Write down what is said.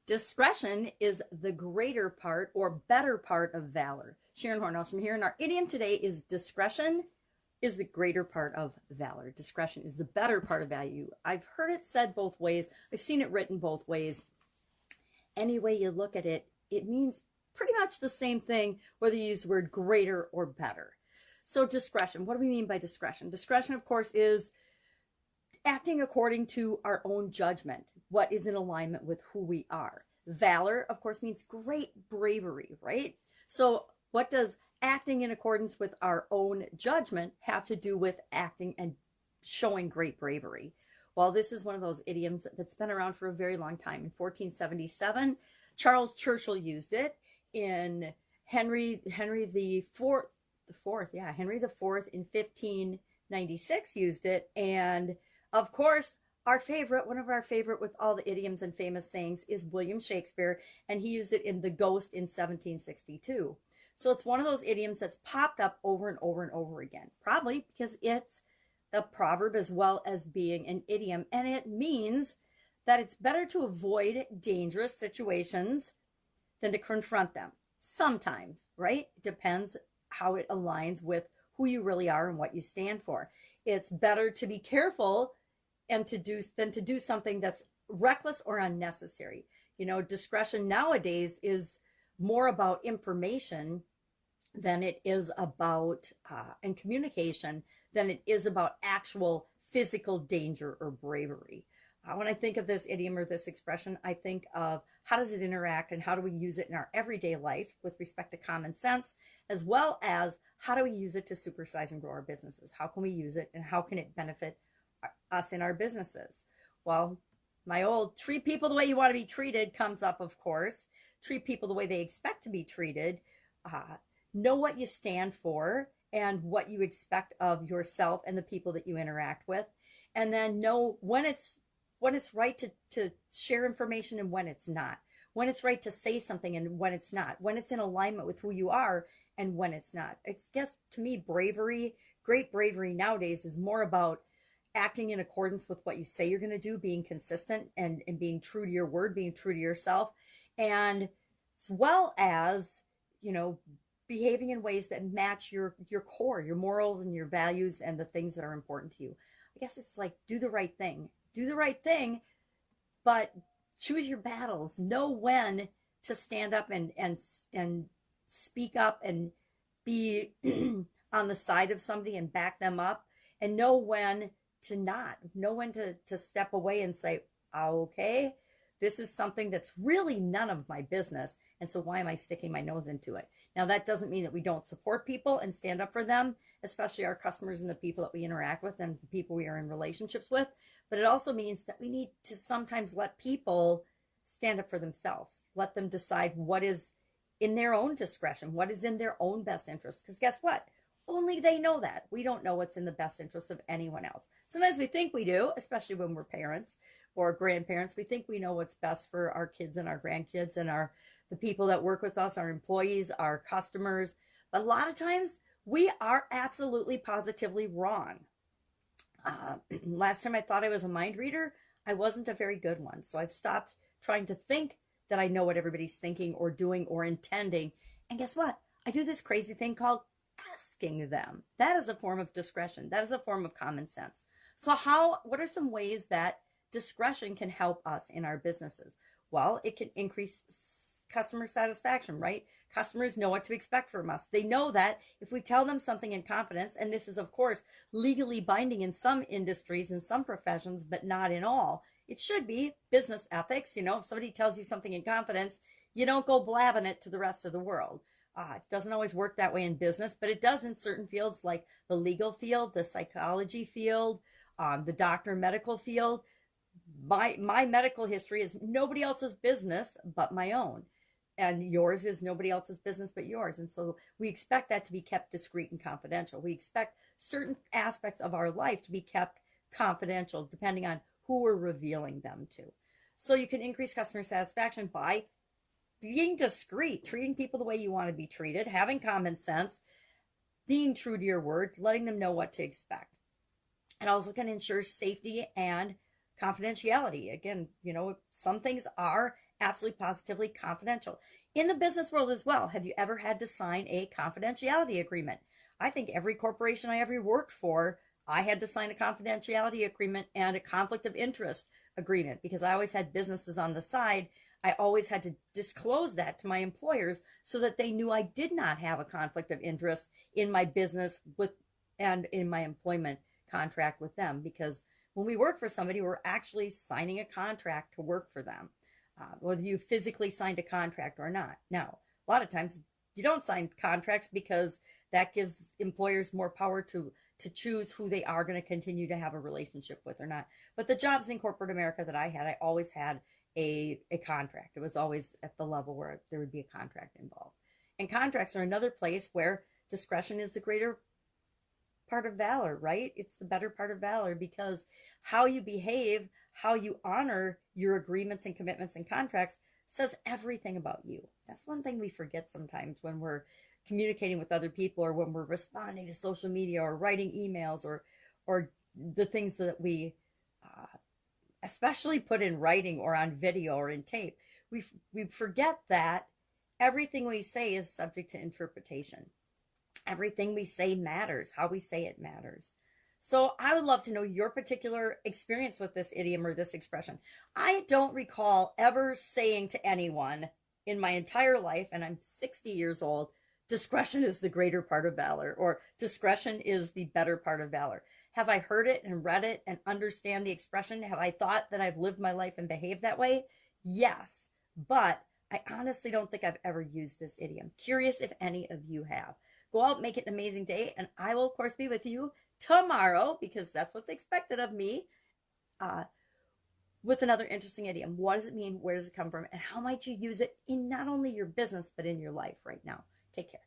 Discretion is the greater part or better part of valor. Sharon Horne-Ellstrom here, and our idiom today is discretion is the greater part of valor. Discretion is the better part of value. I've heard it said both ways. I've seen it written both ways. Any way you look at it, it means pretty much the same thing, whether you use the word greater or better. So discretion, what do we mean by discretion? Discretion, of course, is acting according to our own judgment, what is in alignment with who we are. Valor, of course, means great bravery, right? So what does acting in accordance with our own judgment have to do with acting and showing great bravery? Well, this is one of those idioms that's been around for a very long time. In 1477, Charles Churchill used it. In Henry the Fourth in 1596 used it. And of course, one of our favorite with all the idioms and famous sayings is William Shakespeare, and he used it in The Ghost in 1762. So it's one of those idioms that's popped up over and over and over again, probably because it's a proverb as well as being an idiom, and it means that it's better to avoid dangerous situations than to confront them. Sometimes, right? It depends how it aligns with who you really are and what you stand for. It's better to be careful and than to do something that's reckless or unnecessary. You know, discretion nowadays is more about information than it is about and communication than it is about actual physical danger or bravery. When I think of this idiom or this expression, I think of how does it interact and how do we use it in our everyday life with respect to common sense, as well as how do we use it to supersize and grow our businesses? How can we use it and how can it benefit us in our businesses? Well, my old treat people the way you want to be treated comes up, of course. Treat people the way they expect to be treated. Know what you stand for and what you expect of yourself and the people that you interact with. And then know when it's right to share information and when it's not. When it's right to say something and when it's not. When it's in alignment with who you are and when it's not. I guess to me, great bravery nowadays is more about acting in accordance with what you say you're going to do, being consistent and being true to your word, being true to yourself, and as well as, you know, behaving in ways that match your core, your morals and your values and the things that are important to you. I guess it's like do the right thing. Do the right thing, but choose your battles. Know when to stand up and speak up and be on the side of somebody and back them up, and know when to not. Know when to step away and say, okay, this is something that's really none of my business, and so why am I sticking my nose into it? Now, that doesn't mean that we don't support people and stand up for them, especially our customers and the people that we interact with and the people we are in relationships with. But it also means that we need to sometimes let people stand up for themselves. Let them decide what is in their own discretion, what is in their own best interest. Because guess what? Only they know that. We don't know what's in the best interest of anyone else. Sometimes we think we do, especially when we're parents or grandparents. We think we know what's best for our kids and our grandkids and the people that work with us, our employees, our customers. But a lot of times we are absolutely positively wrong. Last time I thought I was a mind reader, I wasn't a very good one. So I've stopped trying to think that I know what everybody's thinking or doing or intending. And guess what? I do this crazy thing called asking them. That is a form of discretion. That is a form of common sense. So what are some ways that discretion can help us in our businesses? Well, it can increase customer satisfaction, right? Customers know what to expect from us. They know that if we tell them something in confidence, and this is, of course, legally binding in some industries and some professions, but not in all. It should be business ethics. You know, if somebody tells you something in confidence, you don't go blabbing it to the rest of the world. It doesn't always work that way in business, but it does in certain fields like the legal field, the psychology field, the doctor medical field. My medical history is nobody else's business but my own. And yours is nobody else's business but yours. And so we expect that to be kept discreet and confidential. We expect certain aspects of our life to be kept confidential depending on who we're revealing them to. So you can increase customer satisfaction by being discreet, treating people the way you want to be treated, having common sense, being true to your word, letting them know what to expect. It also can ensure safety and confidentiality. Again, you know, some things are absolutely positively confidential. In the business world as well, have you ever had to sign a confidentiality agreement? I think every corporation I ever worked for, I had to sign a confidentiality agreement and a conflict of interest agreement because I always had businesses on the side. I always had to disclose that to my employers so that they knew I did not have a conflict of interest in my business with and in my employment contract with them, because when we work for somebody, we're actually signing a contract to work for them, whether you physically signed a contract or not. Now, a lot of times you don't sign contracts because that gives employers more power to choose who they are going to continue to have a relationship with or not. But the jobs in corporate America that I had, I always had a contract. It was always at the level where there would be a contract involved. And contracts are another place where discretion is the greater part of valor, right? It's the better part of valor, because how you behave, how you honor your agreements and commitments and contracts says everything about you. That's one thing we forget sometimes when we're communicating with other people, or when we're responding to social media or writing emails, or the things that we especially put in writing or on video or in tape. We forget that everything we say is subject to interpretation. Everything we say matters. How we say it matters. So I would love to know your particular experience with this idiom or this expression. I don't recall ever saying to anyone in my entire life, and I'm 60 years old, discretion is the greater part of valor, or discretion is the better part of valor. Have I heard it and read it and understand the expression? Have I thought that I've lived my life and behaved that way? Yes, but I honestly don't think I've ever used this idiom. Curious if any of you have. Go out, make it an amazing day, and I will, of course, be with you tomorrow, because that's what's expected of me, with another interesting idiom. What does it mean? Where does it come from? And how might you use it in not only your business, but in your life right now? Take care.